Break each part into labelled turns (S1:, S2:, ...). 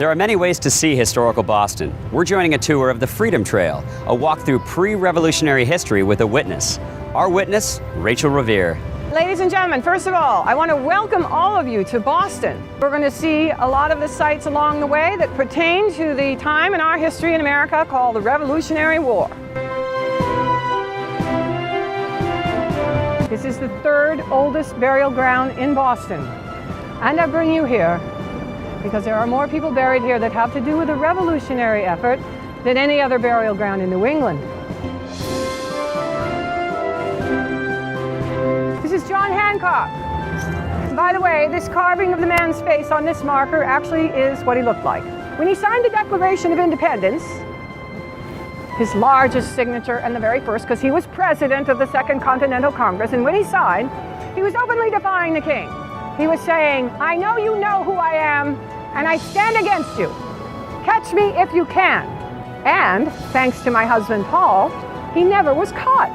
S1: There are many ways to see historical Boston. We're joining a tour of the Freedom Trail, a walk through pre-revolutionary history with a witness. Our witness, Rachel Revere.
S2: Ladies and gentlemen, first of all, I want to welcome all of you to Boston. We're going to see a lot of the sites along the way that pertain to the time in our history in America called the Revolutionary War. This is the third oldest burial ground in Boston. And I bring you here because there are more people buried here that have to do with the revolutionary effort than any other burial ground in New England. This is John Hancock. By the way, this carving of the man's face on this marker actually is what he looked like. When he signed the Declaration of Independence, his largest signature and the very first, because he was president of the Second Continental Congress, and when he signed, he was openly defying the king. He was saying, "I know you know who I am, and I stand against you. Catch me if you can." And, thanks to my husband Paul, he never was caught.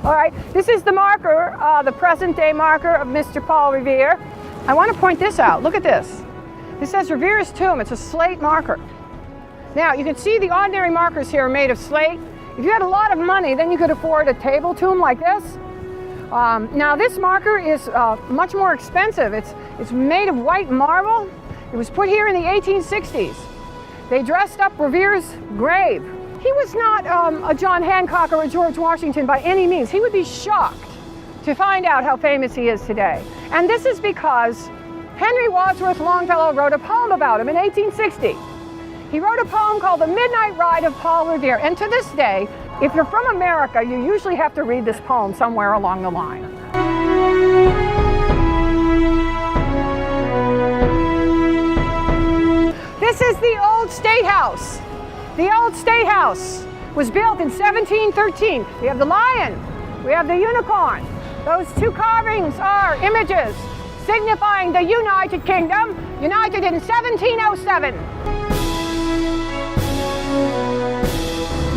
S2: All right, this is the marker, the present-day marker of Mr. Paul Revere. I want to point this out. Look at this. This says Revere's tomb. It's a slate marker. Now, you can see the ordinary markers here are made of slate. If you had a lot of money, then you could afford a table tomb like this. Now, this marker is much more expensive. It's made of white marble. It was put here in the 1860s. They dressed up Revere's grave. He was not a John Hancock or a George Washington by any means. He would be shocked to find out how famous he is today. And this is because Henry Wadsworth Longfellow wrote a poem about him in 1860. He wrote a poem called The Midnight Ride of Paul Revere. And to this day, if you're from America, you usually have to read this poem somewhere along the line. This is the old State House. The old State House was built in 1713. We have the lion, we have the unicorn. Those two carvings are images signifying the United Kingdom, united in 1707.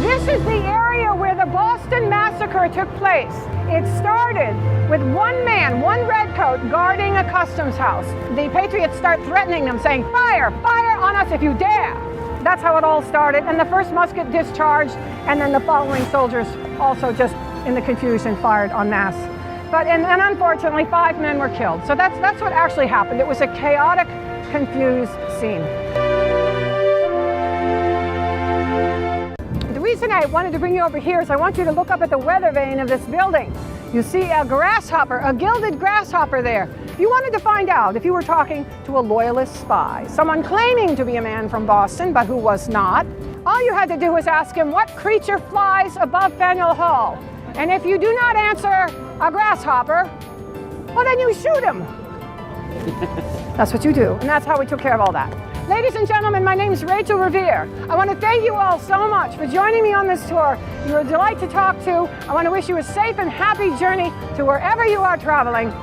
S2: This is the area where the Boston Massacre took place. It started with one man, one redcoat, guarding a customs house. The Patriots start threatening them, saying, "Fire! Fire on us if you dare!" That's how it all started, and the first musket discharged, and then the following soldiers also just in the confusion fired en masse. But and unfortunately, 5 men were killed. So that's what actually happened. It was a chaotic, confused scene. The reason I wanted to bring you over here is I want you to look up at the weather vane of this building. You see a grasshopper, a gilded grasshopper there. If you wanted to find out if you were talking to a loyalist spy, someone claiming to be a man from Boston, but who was not, all you had to do was ask him, "What creature flies above Faneuil Hall?" And if you do not answer a grasshopper, well, then you shoot him. That's what you do, and that's how we took care of all that. Ladies and gentlemen, my name is Rachel Revere. I want to thank you all so much for joining me on this tour. You're a delight to talk to. I want to wish you a safe and happy journey to wherever you are traveling.